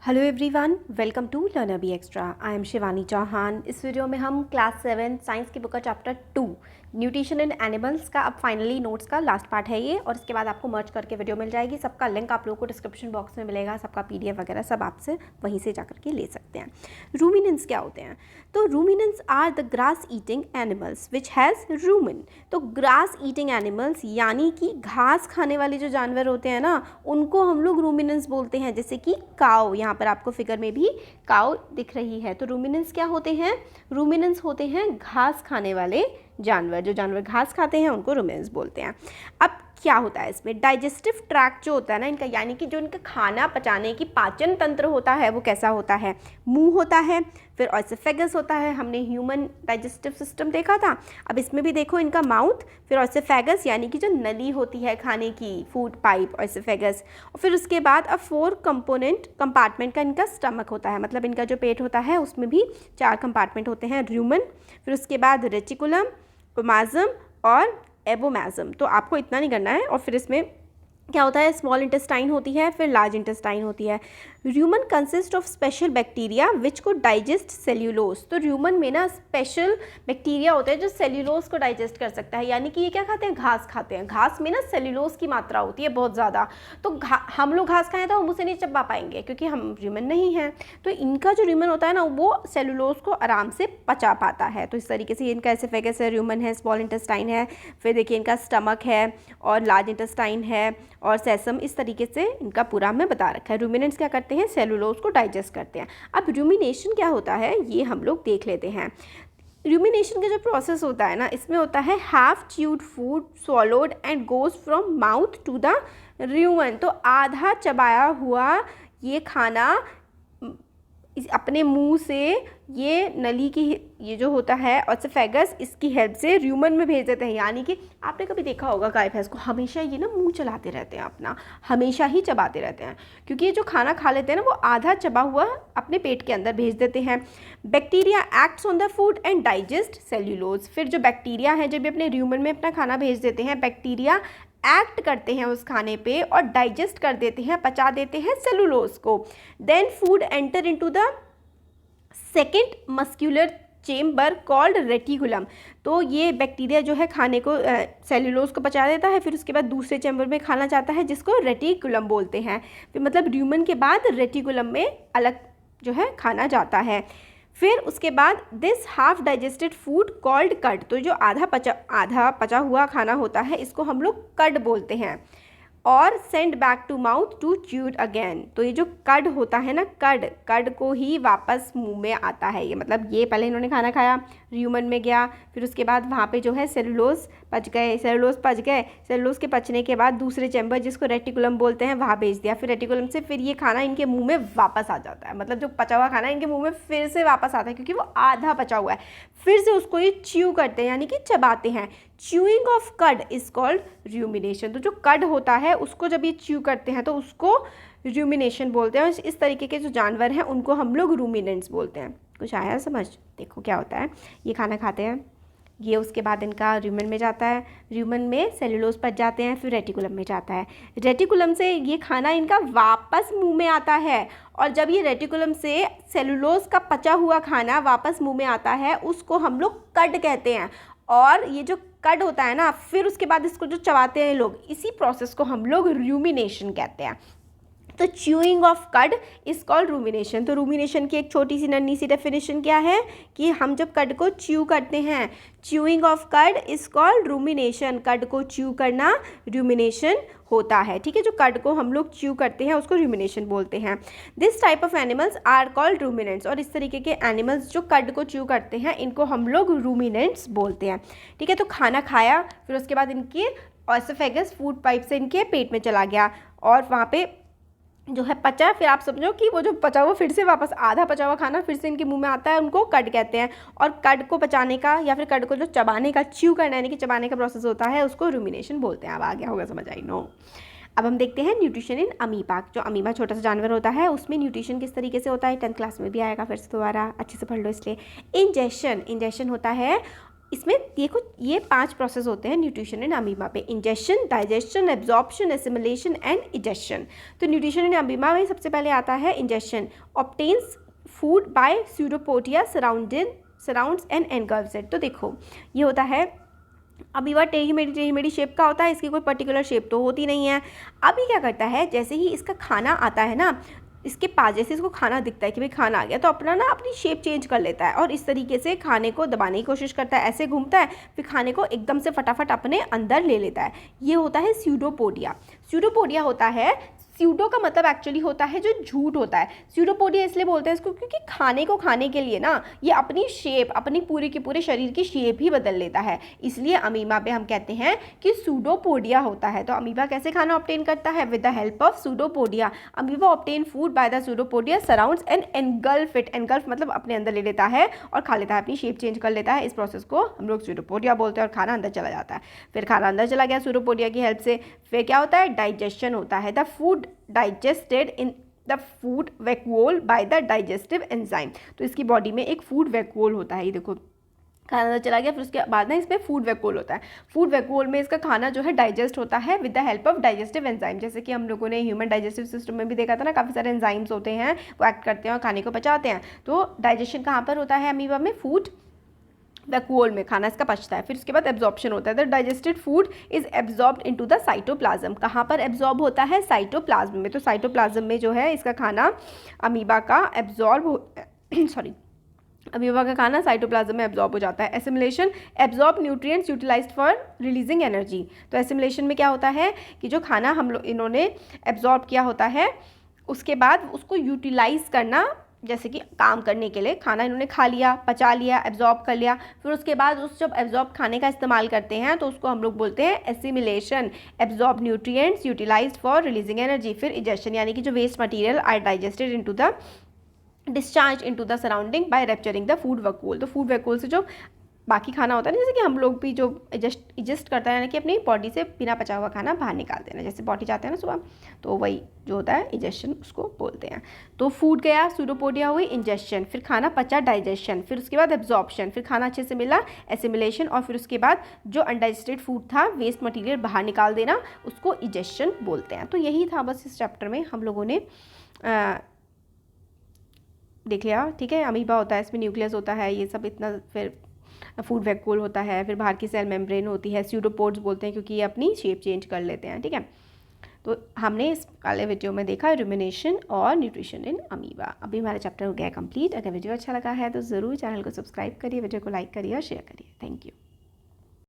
Hello everyone, welcome to learner B extra. I am Shivani Chauhan. इस video में हम class 7 science की बुक का चैप्टर 2 न्यूट्रिशन इन एनिमल्स का अब फाइनली नोट्स का लास्ट पार्ट है ये, और इसके बाद आपको मर्ज करके वीडियो मिल जाएगी। सबका लिंक आप लोगों को डिस्क्रिप्शन बॉक्स में मिलेगा, सबका पीडीएफ वगैरह सब आपसे वहीं से जाकर के ले सकते हैं। रूमिनेंट्स क्या होते हैं? तो ruminants are the grass eating animals which has rumen. तो ग्रास ईटिंग एनिमल्स यानी कि घास खाने वाले जो जानवर होते हैं ना, उनको हम लोग रूमिनेंट्स बोलते हैं। जैसे कि काऊ, यहाँ पर आपको फिगर में भी काऊ दिख रही है। तो रूमिनेंट्स क्या होते हैं? रूमिनेंट्स होते हैं घास खाने वाले जानवर। जो जानवर घास खाते हैं उनको रूमिनेंट्स बोलते हैं। अब क्या होता है इसमें? डाइजेस्टिव ट्रैक्ट जो होता है ना इनका, यानी कि जो इनका खाना पचाने की पाचन तंत्र होता है वो कैसा होता है? मुंह होता है, फिर ऑइसोफेगस होता है। हमने ह्यूमन डाइजेस्टिव सिस्टम देखा था, अब इसमें भी देखो इनका माउथ, फिर ऑइसोफेगस यानी कि जो नली होती है खाने की, फूड पाइप, ऑइसोफेगस, और फिर उसके बाद अब 4 कंपोनेंट कंपार्टमेंट का इनका स्टमक होता है। मतलब इनका जो पेट होता है उसमें भी 4 कंपार्टमेंट होते हैं। र्यूमन, फिर उसके बाद रेटिकुलम, ओमाजम और एबोमैजम। तो आपको इतना नहीं करना है। और फिर इसमें क्या होता है? स्मॉल इंटेस्टाइन होती है, फिर लार्ज इंटेस्टाइन होती है। र्यूमन consist of special bacteria which को डाइजेस्ट सेल्यूलोज। तो र्यूमन में ना स्पेशल बैक्टीरिया होते हैं जो सेल्यूलोज को डाइजेस्ट कर सकता है। यानी कि ये क्या खाते हैं? घास खाते हैं। घास में ना सेल्यूलोज की मात्रा होती है बहुत ज़्यादा। तो हम लोग घास खाएं तो हम उसे नहीं चबा पाएंगे क्योंकि हम र्यूमन नहीं हैं। तो इनका जो र्यूमन होता है ना वो सेल्यूलोज को आराम से पचा पाता है। तो इस तरीके से इनका एसोफेगस है, र्यूमन है, स्मॉल इंटेस्टाइन है, फिर देखिए इनका स्टमक है और लार्ज इंटेस्टाइन है और सेसम। इस तरीके से इनका पूरा में बता रखा है। रूमिनेंट्स क्या करते हैं? सेलुलोज को डाइजेस्ट करते हैं। अब रूमिनेशन क्या होता है ये हम लोग देख लेते हैं। रूमिनेशन का जो प्रोसेस होता है ना, इसमें होता है half chewed food swallowed and goes from mouth to the rumen. तो आधा चबाया हुआ ये खाना अपने मुंह से ये नली की ये जो होता है ऑइसोफेगस, इसकी हेल्प से र्यूमन में भेज देते हैं। यानी कि आपने कभी देखा होगा गाय भैंस को हमेशा ये ना मुंह चलाते रहते हैं, अपना हमेशा ही चबाते रहते हैं, क्योंकि ये जो खाना खा लेते हैं ना वो आधा चबा हुआ अपने पेट के अंदर भेज देते हैं। Bacteria acts on the food and digest cellulose. फिर जो बैक्टीरिया है जब भी अपने र्यूमन में अपना खाना भेज देते हैं, बैक्टीरिया एक्ट करते हैं उस खाने पे और डाइजेस्ट कर देते हैं, पचा देते हैं सेलुलोज को। Then food enter into the second muscular chamber called reticulum. तो ये बैक्टीरिया जो है खाने को सेल्यूलोज को पचा देता है, फिर उसके बाद दूसरे चैम्बर में खाना जाता है जिसको रेटिकुलम बोलते हैं। फिर मतलब र्यूमन के बाद रेटिकुलम में अलग जो है खाना जाता है। फिर उसके बाद this half digested food called कड। तो जो आधा पचा हुआ खाना होता है इसको हम लोग कड बोलते हैं। और send back to mouth to chewed again. तो ये जो कड होता है ना, कड को ही वापस मुंह में आता है। ये मतलब ये पहले इन्होंने खाना खाया, र्यूमन में गया, फिर उसके बाद वहाँ पे जो है सेलुलोज पच गए, सेलुलोज के पचने के बाद दूसरे चैम्बर जिसको रेटिकुलम बोलते हैं वहाँ भेज दिया। फिर रेटिकुलम से फिर ये खाना इनके मुंह में वापस आ जाता है। मतलब जो पचा हुआ खाना इनके मुंह में फिर से वापस आता है क्योंकि वो आधा पचा हुआ है। फिर से उसको ये च्यू करते हैं यानी कि चबाते हैं। च्यूइंग ऑफ कड इज कॉल्ड रूमिनेशन। तो जो कड होता है उसको जब ये च्यू करते हैं तो उसको रूमिनेशन बोलते हैं। इस तरीके के जो जानवर हैं उनको हम लोग रूमिनेंट्स बोलते हैं। कुछ आया समझ? देखो क्या होता है, ये खाना खाते हैं, ये उसके बाद इनका र्यूमन में जाता है, र्यूमन में सेलुलोज पच जाते हैं, फिर रेटिकुलम में जाता है, रेटिकुलम से ये खाना इनका वापस मुंह में आता है। और जब ये रेटिकुलम से सेलुलोज का पचा हुआ खाना वापस मुंह में आता है उसको हम लोग कड कहते हैं। और ये जो कड होता है ना, फिर उसके बाद इसको जो चबाते हैं लोग, इसी प्रोसेस को हम लोग रूमिनेशन कहते हैं। तो च्यूइंग ऑफ कड इज कॉल्ड रूमिनेशन। तो रूमिनेशन की एक छोटी सी नन्ही सी डेफिनेशन क्या है कि हम जब कड को च्यू करते हैं, च्यूइंग ऑफ कड इज कॉल्ड रूमिनेशन। कड को च्यू करना रूमिनेशन होता है। ठीक है, जो कड को हम लोग च्यू करते हैं उसको रूमिनेशन बोलते हैं। This type of animals are called ruminants. और इस तरीके के एनिमल्स जो कड को च्यू करते हैं इनको हम लोग रूमिनेंट्स बोलते हैं। ठीक है, तो खाना खाया, फिर उसके बाद इनके ऑइसोफेगस फूड पाइप से इनके पेट में चला गया और वहाँ पे जो है पचा। फिर आप समझो कि वो जो पचा हुआ फिर से वापस आधा पचा हुआ खाना फिर से इनके मुंह में आता है, उनको कड कहते हैं। और कड को पचाने का या फिर कड को जो चबाने का, च्यू करना यानी कि चबाने का प्रोसेस होता है उसको रूमिनेशन बोलते हैं। अब आ गया होगा समझ, आई नो। अब हम देखते हैं न्यूट्रिशन इन अमीबा। जो अमीबा छोटा सा जानवर होता है उसमें न्यूट्रिशन किस तरीके से होता है 10th क्लास में भी आएगा, फिर से दोबारा अच्छे से पढ़ लो इसलिए। इंजेक्शन होता है इसमें देखो ये 5 प्रोसेस होते हैं न्यूट्रिशन इन अमीबा पे, injection, digestion, absorption, assimilation and ejection. तो न्यूट्रिशन इन अमीबा में सबसे पहले आता है injection, obtains food by pseudopodia surrounds and engulfs it. तो देखो ये होता है अमीबा टेढ़ी मेढ़ी शेप का होता है, इसकी कोई पर्टिकुलर शेप तो होती नहीं है। अभी क्या करता है, जैसे ही इसका खाना आता है ना, इसके पास जैसे इसको खाना दिखता है कि भाई खाना आ गया, तो अपना ना अपनी शेप चेंज कर लेता है और इस तरीके से खाने को दबाने की कोशिश करता है, ऐसे घूमता है, फिर खाने को एकदम से फटाफट अपने अंदर ले लेता है। ये होता है स्यूडोपोडिया। स्यूडोपोडिया होता है, स्यूडो का मतलब एक्चुअली होता है जो झूठ होता है, स्यूडोपोडिया इसलिए बोलते हैं इसको क्योंकि खाने को खाने के लिए ना ये अपनी शेप, अपनी पूरी के पूरे शरीर की शेप ही बदल लेता है, इसलिए अमीबा पे हम कहते हैं कि स्यूडोपोडिया होता है। तो अमीबा कैसे खाना ऑब्टेन करता है? With the help of pseudopodia. Amoeba obtain food by the pseudopodia surrounds and engulf it. Engulf मतलब अपने अंदर ले लेता है और खा लेता है, अपनी शेप चेंज कर लेता है। इस प्रोसेस को हम लोग स्यूडोपोडिया बोलते हैं और खाना अंदर चला जाता है। फिर खाना अंदर चला गया स्यूडोपोडिया की हेल्प से, फिर क्या होता है? डाइजेशन होता है। The food digested in the food vacuole by the digestive enzyme। तो इसकी बॉडी में एक फूड वैक्यूल होता है, ये देखो खाना अंदर चला गया, फिर उसके बाद ना इसमें फूड वैक्यूल होता है। फूड वैक्यूल में इसका खाना जो है डाइजेस्ट होता है with the help of digestive enzyme. जैसे कि हम लोगों ने ह्यूमन डाइजेस्टिव सिस्टम में भी देखा था ना, काफ़ी सारे एंजाइम्स होते हैं वो एक्ट करते हैं और खाने को पचाते हैं। तो डाइजेशन कहाँ पर होता है अमीबा में? फूड वैक्यूल में खाना इसका पचता है। फिर उसके बाद एब्जॉर्प्शन होता है। The digested food is absorbed into the cytoplasm. कहाँ पर एब्जॉर्ब होता है? साइटोप्लाज्म में। तो साइटोप्लाज्म में जो है इसका खाना अमीबा का अमीबा का खाना साइटोप्लाज्म में एब्जॉर्ब हो जाता है। Assimilation, absorb nutrients utilized for releasing energy. तो एसिमिलेशन में क्या होता है कि जो खाना हम लोग इन्होंने एब्जॉर्ब किया होता है उसके बाद उसको यूटिलाइज करना, जैसे कि काम करने के लिए खाना इन्होंने खा लिया, पचा लिया, एब्जॉर्ब कर लिया, फिर उसके बाद उस जब एब्जॉर्ब खाने का इस्तेमाल करते हैं तो उसको हम लोग बोलते हैं assimilation. Absorb nutrients utilized for releasing energy. फिर इजेक्शन, यानी कि जो waste material are digested into the discharge into the surrounding by rupturing the food vacuole. तो फूड वैक्यूल से जो बाकी खाना होता है ना, जैसे कि हम लोग भी जो इजेस्ट करता है, यानी कि अपनी बॉडी से बिना पचा हुआ खाना बाहर निकाल देना, जैसे बॉडी जाते हैं ना सुबह, तो वही जो होता है इजेक्शन उसको बोलते हैं। तो फूड गया स्यूडोपोडिया हुई इंजेक्शन, फिर खाना पचा डाइजेशन, फिर उसके बाद एब्जॉर्प्शन, फिर खाना अच्छे से मिला एसिमिलेशन, और फिर उसके बाद जो अनडाइजेस्टेड फूड था वेस्ट मटीरियल बाहर निकाल देना उसको इजेक्शन बोलते हैं। तो यही था बस इस चैप्टर में हम लोगों ने देख लिया। ठीक है, अमीबा होता है, इसमें न्यूक्लियस होता है, ये सब इतना, फिर फूड वैक्यूल होता है, फिर बाहर की सेल मेम्ब्रेन होती है, स्यूडोपोड्स बोलते हैं क्योंकि ये अपनी शेप चेंज कर लेते हैं। ठीक है, तो हमने इस वाले वीडियो में देखा रुमिनेशन और न्यूट्रिशन इन अमीबा। अभी हमारा चैप्टर हो गया कंप्लीट। अगर वीडियो अच्छा लगा है तो ज़रूर चैनल को सब्सक्राइब करिए, वीडियो को लाइक करिए और शेयर करिए। Thank you.